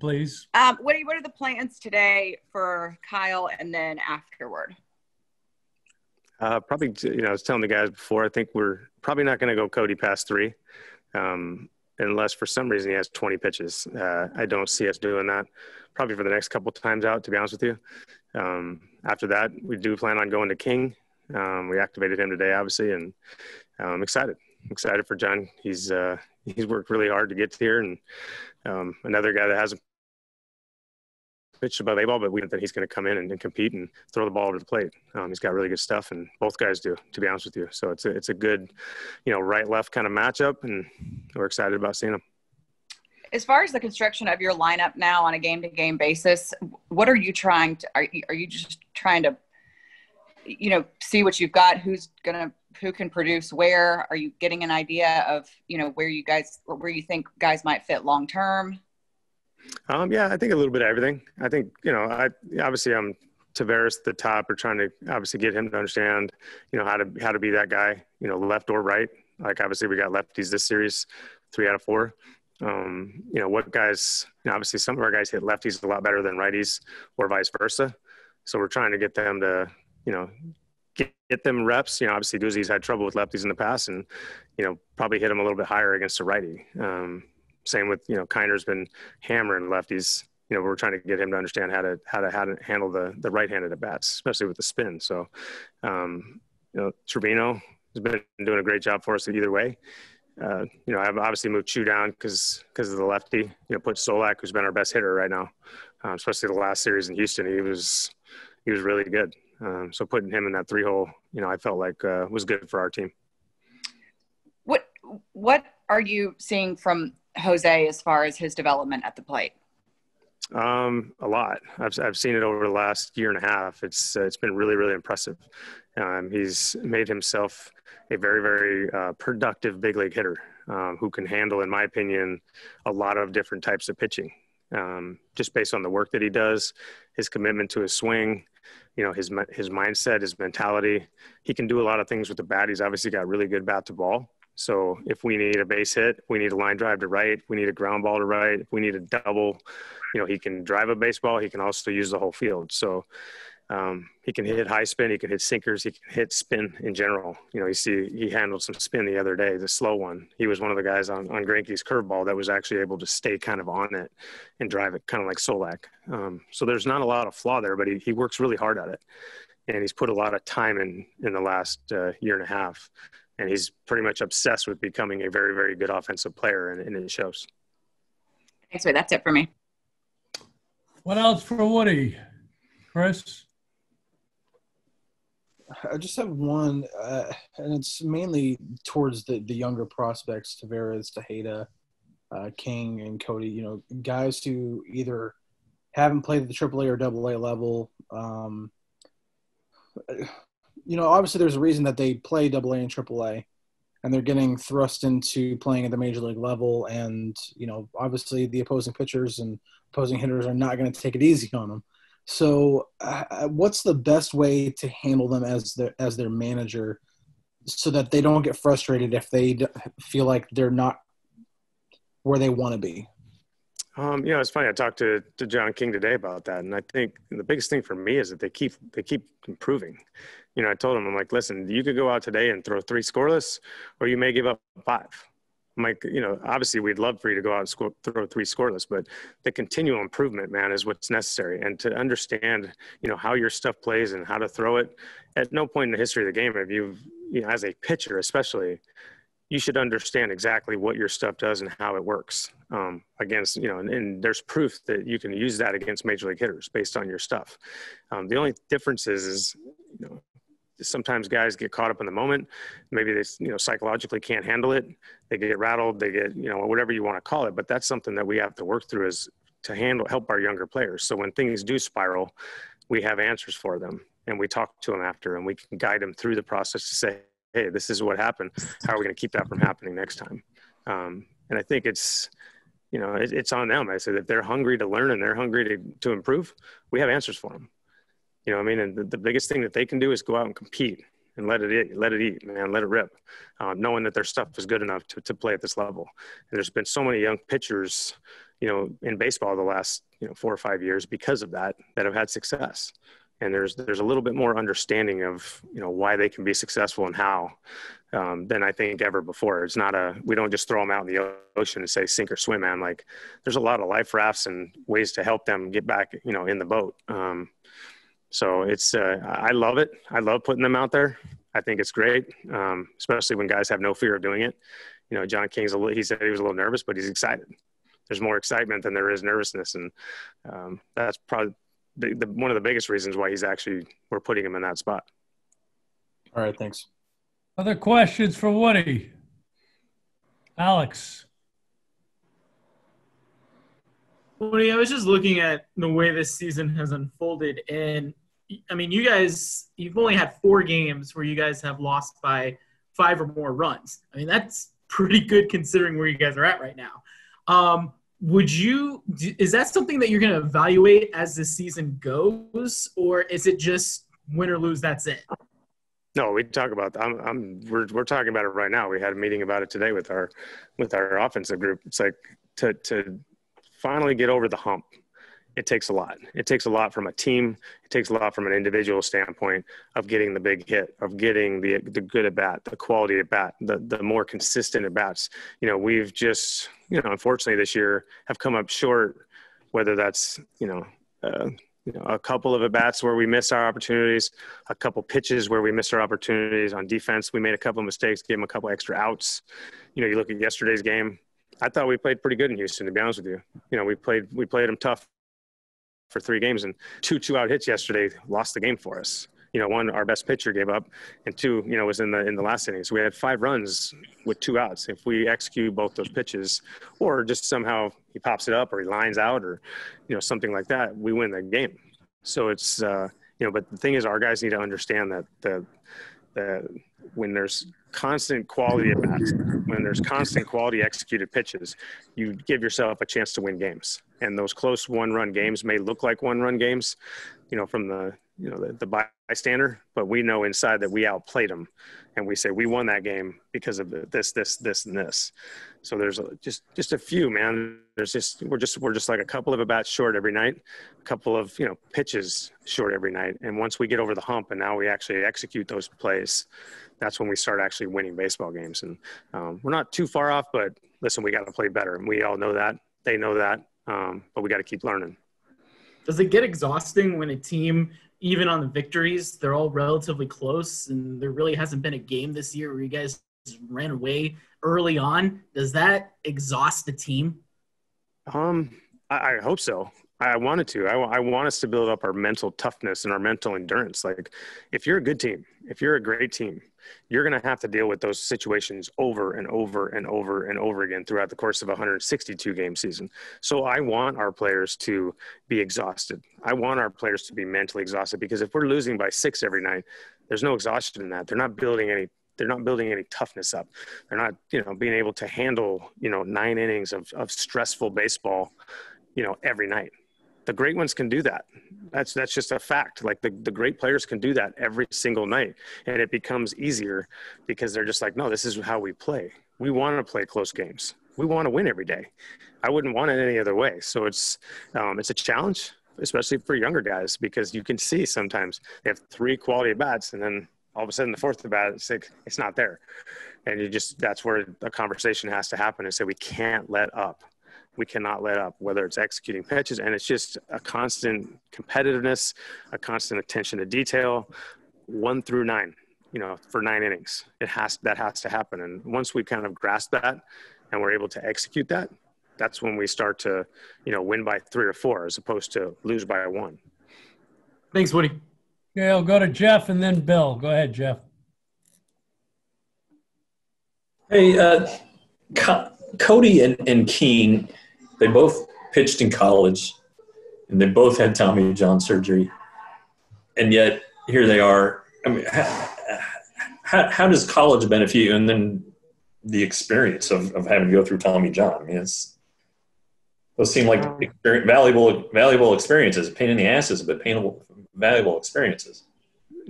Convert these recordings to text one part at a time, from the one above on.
please. What are the plans today for Kyle and then afterward? Probably, I was telling the guys before, I think we're probably not going to go Cody past 3, unless for some reason he has 20 pitches. I don't see us doing that probably for the next couple times out, to be honest with you. After that, we do plan on going to King. We activated him today, obviously, and I'm excited for John. He's worked really hard to get here, and another guy that hasn't pitched above A-ball, but we think that he's going to come in and compete and throw the ball over the plate. He's got really good stuff, and both guys do, to be honest with you. So it's a good, right-left kind of matchup, and we're excited about seeing him. As far as the construction of your lineup now on a game-to-game basis, what are you trying to – are you just trying to, see what you've got, who can produce where? Are you getting an idea of, where you think guys might fit long-term? Yeah, I think a little bit of everything. I think, obviously I'm Tavares at the top. We're trying to obviously get him to understand, how to be that guy, left or right. Like obviously we got lefties this series, 3 out of 4. What guys, obviously some of our guys hit lefties a lot better than righties or vice versa. So we're trying to get them to, get them reps. Obviously Doozy's had trouble with lefties in the past and, probably hit him a little bit higher against a righty. Same with, Kiner's been hammering lefties. We're trying to get him to understand how to handle the right-handed at bats, especially with the spin. So, Trevino has been doing a great job for us either way. I've obviously moved Chu down because of the lefty. Put Solak, who's been our best hitter right now, especially the last series in Houston. He was really good. So putting him in that 3-hole, I felt like was good for our team. What are you seeing from Jose as far as his development at the plate? A lot. I've seen it over the last year and a half. It's been really, really impressive. He's made himself a very, very productive big league hitter who can handle, in my opinion, a lot of different types of pitching. Just based on the work that he does, his commitment to his swing, his mindset, his mentality. He can do a lot of things with the bat. He's obviously got really good bat to ball. So if we need a base hit, we need a line drive to right, we need a ground ball to right, if we need a double, he can drive a baseball. He can also use the whole field. So he can hit high spin. He can hit sinkers. He can hit spin in general. He handled some spin the other day, the slow one. He was one of the guys on Greinke's curveball that was actually able to stay kind of on it and drive it kind of like Solak. So there's not a lot of flaw there, but he works really hard at it. And he's put a lot of time in the last year and a half. And he's pretty much obsessed with becoming a very, very good offensive player, and it shows. Thanks, Ray. That's it for me. What else for Woody? Chris? I just have one, and it's mainly towards the younger prospects, Tavares, Tejeda, King, and Cody, guys who either haven't played at the AAA or AA level. Obviously there's a reason that they play AA and AAA, and they're getting thrust into playing at the major league level. And, obviously the opposing pitchers and opposing hitters are not going to take it easy on them. So what's the best way to handle them as their manager so that they don't get frustrated if they feel like they're not where they want to be? It's funny. I talked to John King today about that. And I think the biggest thing for me is that they keep improving. I told him, I'm like, listen, you could go out today and throw 3 scoreless, or you may give up 5. I'm like, obviously we'd love for you to go out and throw 3 scoreless, but the continual improvement, man, is what's necessary. And to understand, how your stuff plays and how to throw it, at no point in the history of the game have you, as a pitcher especially, you should understand exactly what your stuff does and how it works against, and there's proof that you can use that against major league hitters based on your stuff. The only difference is, sometimes guys get caught up in the moment. Maybe they, psychologically can't handle it. They get rattled. They get, whatever you want to call it. But that's something that we have to work through is to help our younger players. So when things do spiral, we have answers for them, and we talk to them after, and we can guide them through the process to say, hey, this is what happened. How are we going to keep that from happening next time? And I think it's on them. I say that they're hungry to learn and they're hungry to improve. We have answers for them. And the biggest thing that they can do is go out and compete. and let it eat, man, let it rip, knowing that their stuff is good enough to play at this level. And there's been so many young pitchers, in baseball the last, 4 or 5 years because of that have had success. And there's a little bit more understanding of, why they can be successful and how, than I think ever before. It's not we don't just throw them out in the ocean and say, sink or swim, man. Like, there's a lot of life rafts and ways to help them get back, in the boat. So it's, I love it. I love putting them out there. I think it's great, especially when guys have no fear of doing it. John King's he said he was a little nervous, but he's excited. There's more excitement than there is nervousness. And that's probably one of the biggest reasons why we're putting him in that spot. All right. Thanks. Other questions for Woody? Alex. Woody, I was just looking at the way this season has unfolded, and I mean, you've only had 4 games where you guys have lost by 5 or more runs. I mean, that's pretty good considering where you guys are at right now. Is that something that you're going to evaluate as the season goes, or is it just win or lose, that's it? No, we talk about we're talking about it right now. We had a meeting about it today with our offensive group. It's like to finally get over the hump. It takes a lot. It takes a lot from a team. It takes a lot from an individual standpoint of getting the big hit, of getting the good at bat, the quality at bat, the more consistent at bats. We've just, unfortunately this year have come up short, whether that's, a couple of at bats where we missed our opportunities, a couple pitches where we missed our opportunities on defense. We made a couple of mistakes, gave them a couple extra outs. You look at yesterday's game. I thought we played pretty good in Houston, to be honest with you. We played them tough for 3 games, and 2 2-out hits yesterday lost the game for us. One, our best pitcher gave up, and 2, was in the last inning. So we had 5 runs with 2 outs. If we execute both those pitches, or just somehow he pops it up or he lines out or, something like that, we win the game. So it's, but the thing is, our guys need to understand that when there's constant quality at bats, when there's constant quality executed pitches, you give yourself a chance to win games. And those close 1-run games may look like 1-run games, from the bystander, but we know inside that we outplayed them, and we say we won that game because of this, and this. So there's just a few, man. We're just like a couple of at bats short every night, a couple of pitches short every night, and once we get over the hump and now we actually execute those plays, that's when we start actually winning baseball games. And we're not too far off, but listen, we got to play better, and we all know that. They know that, but we got to keep learning. Does it get exhausting when a team, even on the victories, they're all relatively close, and there really hasn't been a game this year where you guys ran away early on? Does that exhaust the team? I hope so. I wanted to. I want us to build up our mental toughness and our mental endurance. Like, if you're a good team, if you're a great team, you're going to have to deal with those situations over and over and over and over again throughout the course of a 162-game season. So I want our players to be exhausted. I want our players to be mentally exhausted, because if we're losing by 6 every night, there's no exhaustion in that. They're not building any toughness up. They're not, being able to handle, 9 innings of stressful baseball, every night. The great ones can do that. That's just a fact. Like, the great players can do that every single night, and it becomes easier because they're just like, no, this is how we play. We want to play close games. We want to win every day. I wouldn't want it any other way. So it's a challenge, especially for younger guys, because you can see sometimes they have 3 quality bats, and then all of a sudden the 4th at bat, it's not there. And that's where a conversation has to happen, and say, we can't let up. We cannot let up, whether it's executing pitches, and it's just a constant competitiveness, a constant attention to detail, 1 through 9, for 9 innings. That has to happen. And once we kind of grasp that and we're able to execute that, that's when we start to, win by 3 or 4 as opposed to lose by 1. Thanks, Woody. Okay, I'll go to Jeff and then Bill. Go ahead, Jeff. Hey, Cody and Keen, they both pitched in college, and they both had Tommy John surgery, and yet here they are. I mean, how does college benefit you, and then the experience of having to go through Tommy John? I mean, those seem like valuable experiences. Pain in the asses, but valuable experiences.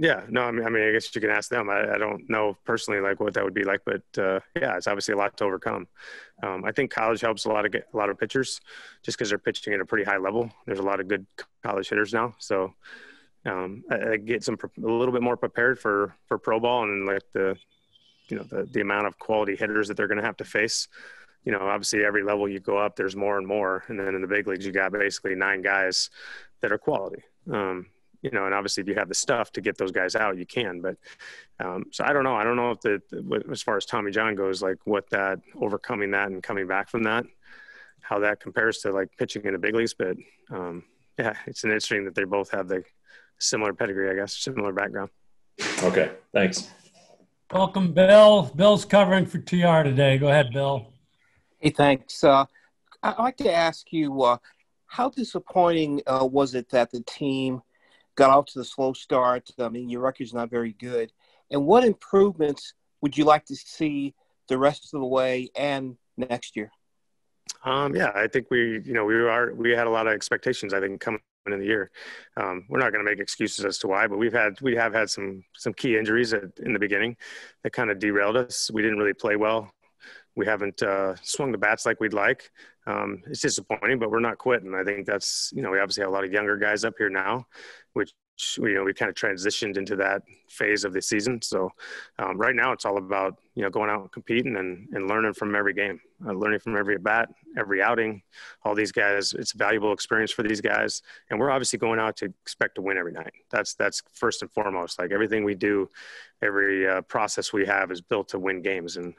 Yeah, no, I guess you can ask them. I don't know personally like what that would be like, but yeah, it's obviously a lot to overcome. I think college helps a lot of pitchers, just because they're pitching at a pretty high level. There's a lot of good college hitters now, so I get a little bit more prepared for pro ball and like the amount of quality hitters that they're going to have to face. Obviously every level you go up, there's more and more, and then in the big leagues you got basically 9 guys that are quality. And obviously if you have the stuff to get those guys out, you can. But so I don't know. I don't know if as far as Tommy John goes, like what that overcoming that and coming back from that, how that compares to like pitching in the big leagues. But yeah, it's an interesting that they both have the similar pedigree, I guess, similar background. Okay, thanks. Welcome, Bill. Bill's covering for TR today. Go ahead, Bill. Hey, thanks. I'd like to ask you, how disappointing was it that the team got off to the slow start? I mean, your record's not very good. And what improvements would you like to see the rest of the way and next year? Yeah, I think we had a lot of expectations, I think, coming in the year. We're not going to make excuses as to why, but we have had some key injuries in the beginning that kind of derailed us. We didn't really play well. We haven't swung the bats like we'd like. It's disappointing, but we're not quitting. I think that's, we obviously have a lot of younger guys up here now, which, we kind of transitioned into that phase of the season. So right now it's all about, going out and competing and learning from every game, learning from every at bat, every outing, all these guys. It's a valuable experience for these guys. And we're obviously going out to expect to win every night. That's first and foremost. Like everything we do, every process we have is built to win games. And,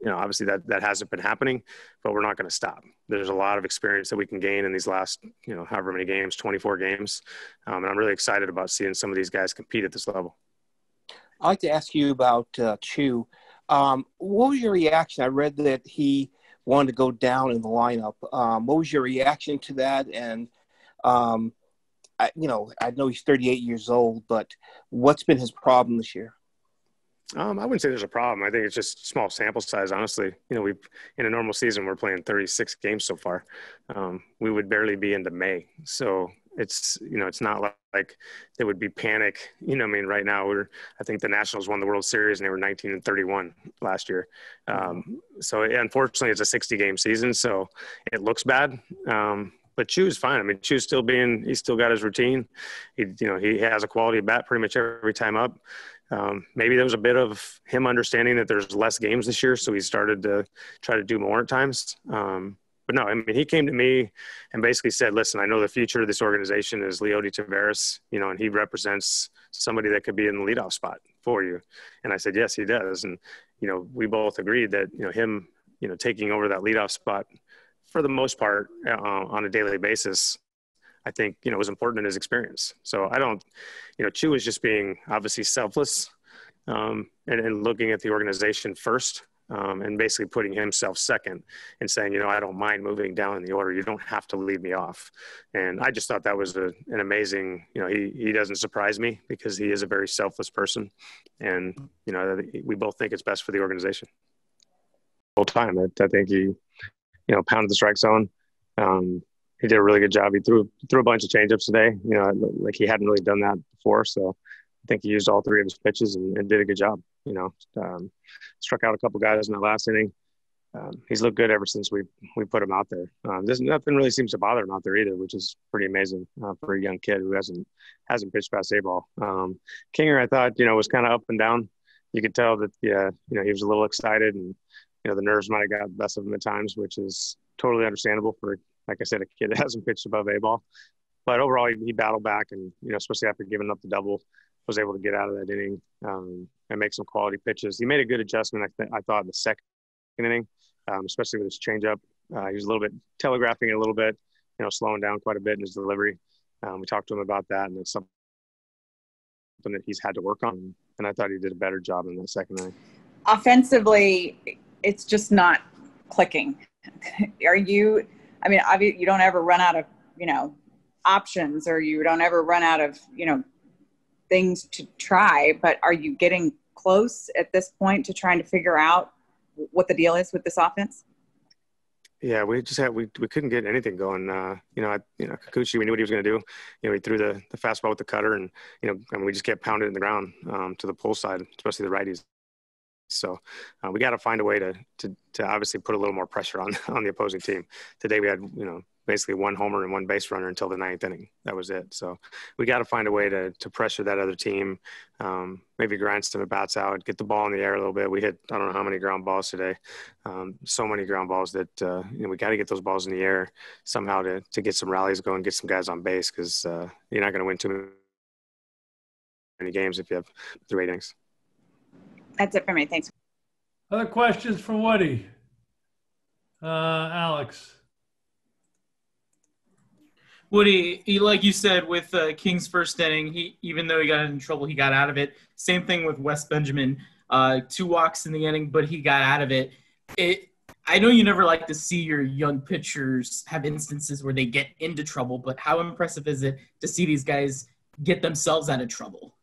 obviously that hasn't been happening, but we're not going to stop. There's a lot of experience that we can gain in these last, however many games, 24 games. And I'm really excited about seeing some of these guys compete at this level. I'd like to ask you about Chu. What was your reaction? I read that he wanted to go down in the lineup. What was your reaction to that? And, I know he's 38 years old, but what's been his problem this year? I wouldn't say there's a problem. I think it's just small sample size, honestly. We've in a normal season, we're playing 36 games so far. We would barely be into May. So it's not like there would be panic. Right now I think the Nationals won the World Series and they were 19-31 last year. So unfortunately it's a 60-game season, so it looks bad. But Chu's fine. I mean, he's still got his routine. He has a quality bat pretty much every time up. Maybe there was a bit of him understanding that there's less games this year, so he started to try to do more at times. But no, I mean, he came to me and basically said, listen, I know the future of this organization is Leody Taveras, and he represents somebody that could be in the leadoff spot for you. And I said, yes, he does. And, we both agreed that, him, taking over that leadoff spot for the most part on a daily basis, I think, was important in his experience. So I don't, Chu is just being obviously selfless and looking at the organization first and basically putting himself second and saying, I don't mind moving down in the order. You don't have to leave me off. And I just thought that was an amazing, he doesn't surprise me because he is a very selfless person. And, we both think it's best for the organization. Full time. I think he, pounded the strike zone. He did a really good job. He threw a bunch of changeups today. Like he hadn't really done that before. So I think he used all 3 of his pitches and did a good job. Struck out a couple guys in that last inning. He's looked good ever since we put him out there. Nothing really seems to bother him out there either, which is pretty amazing for a young kid who hasn't pitched past A-ball. Kinger, I thought, was kind of up and down. You could tell that, he was a little excited and, the nerves might have got the best of him at times, which is totally understandable for, like I said, a kid that hasn't pitched above A-ball. But overall, he battled back and, especially after giving up the double, was able to get out of that inning and make some quality pitches. He made a good adjustment, I thought, in the second inning, especially with his changeup. He was a little bit telegraphing it a little bit, slowing down quite a bit in his delivery. We talked to him about that, and it's something that he's had to work on. And I thought he did a better job in the second inning. Offensively, it's just not clicking. You don't ever run out of, options, or you don't ever run out of, things to try, but are you getting close at this point to trying to figure out what the deal is with this offense? Yeah, we just had we couldn't get anything going. Kikuchi, we knew what he was going to do. He threw the fastball with the cutter, and we just kept pounding it in the ground to the pull side, especially the righties. So we got to find a way to obviously put a little more pressure on the opposing team. Today we had basically one homer and one base runner until the ninth inning. That was it. So we got to find a way to pressure that other team. Maybe grind some at bats out, get the ball in the air a little bit. We hit I don't know how many ground balls today. So many ground balls that we got to get those balls in the air somehow to get some rallies going, get some guys on base, because you're not going to win too many games if you have 3 innings. That's it for me. Thanks. Other questions for Woody? Alex. Woody, like you said, with King's first inning, even though he got in trouble, he got out of it. Same thing with Wes Benjamin. 2 walks in the inning, but he got out of it. I know you never like to see your young pitchers have instances where they get into trouble, but how impressive is it to see these guys get themselves out of trouble?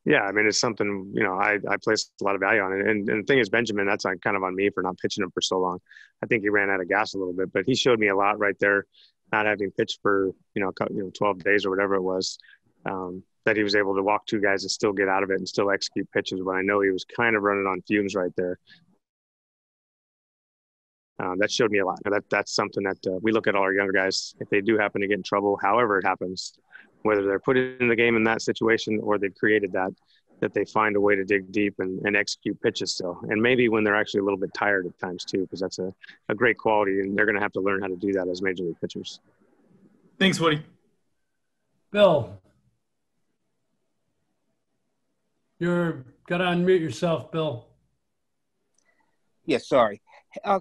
Yeah, I mean, it's something, I place a lot of value on it. And the thing is, Benjamin, that's kind of on me for not pitching him for so long. I think he ran out of gas a little bit, but he showed me a lot right there, not having pitched for, 12 days or whatever it was, that he was able to walk 2 guys and still get out of it and still execute pitches when I know he was kind of running on fumes right there. That showed me a lot. That's something that we look at all our younger guys. If they do happen to get in trouble, however it happens, whether they're put in the game in that situation or they've created that they find a way to dig deep and execute pitches still. And maybe when they're actually a little bit tired at times too, because that's a great quality, and they're going to have to learn how to do that as major league pitchers. Thanks, Woody. Bill. You're got to unmute yourself, Bill. Yeah, sorry.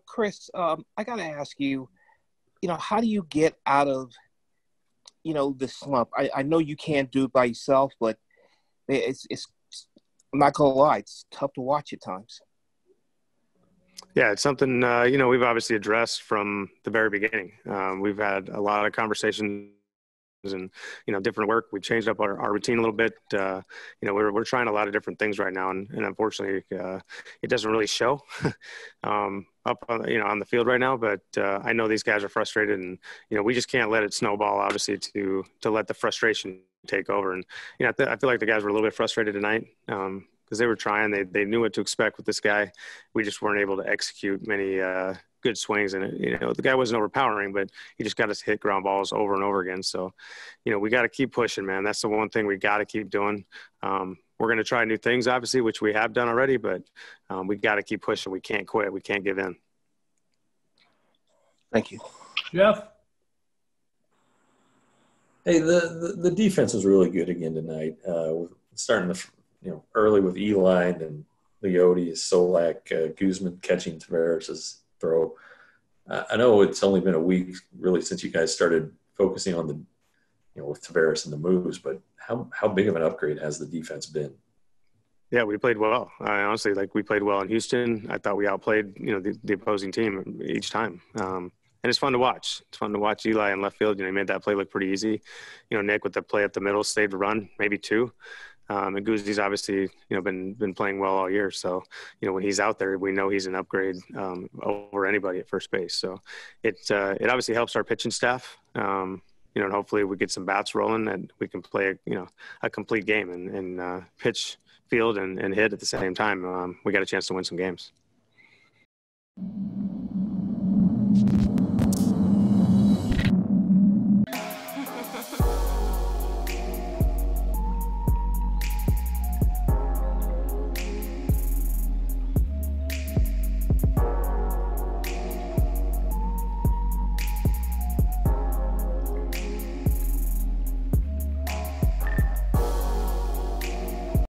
Chris, I got to ask you, how do you get out of the slump? I know you can't do it by yourself, but it's I'm not gonna lie, it's tough to watch at times. Yeah, it's something we've obviously addressed from the very beginning. We've had a lot of conversations and different work. We changed up our routine a little bit. We're trying a lot of different things right now, and unfortunately it doesn't really show up on the field right now, but I know these guys are frustrated, and we just can't let it snowball, obviously, to let the frustration take over. And I feel like the guys were a little bit frustrated tonight because they were trying. They knew what to expect with this guy. We just weren't able to execute many good swings, and the guy wasn't overpowering, but he just got us to hit ground balls over and over again. So we got to keep pushing, man. That's the one thing we got to keep doing. We're going to try new things, obviously, which we have done already, but we got to keep pushing. We can't quit. We can't give in. Thank you. Jeff? Hey, the defense was really good again tonight. Starting early with Eli and Leote, Solak, Guzman catching Tavares' throw. I know it's only been a week really since you guys started focusing on the with Tavares and the moves, but how big of an upgrade has the defense been? Yeah, we played well. Honestly, we played well in Houston. I thought we outplayed the opposing team each time. And it's fun to watch. It's fun to watch Eli in left field. He made that play look pretty easy. Nick with the play up the middle, saved a run, maybe 2. And Guzzi's obviously, been playing well all year. So, when he's out there, we know he's an upgrade over anybody at first base. So it obviously helps our pitching staff. And hopefully we get some bats rolling and we can play a complete game and pitch, field, and hit at the same time. We got a chance to win some games.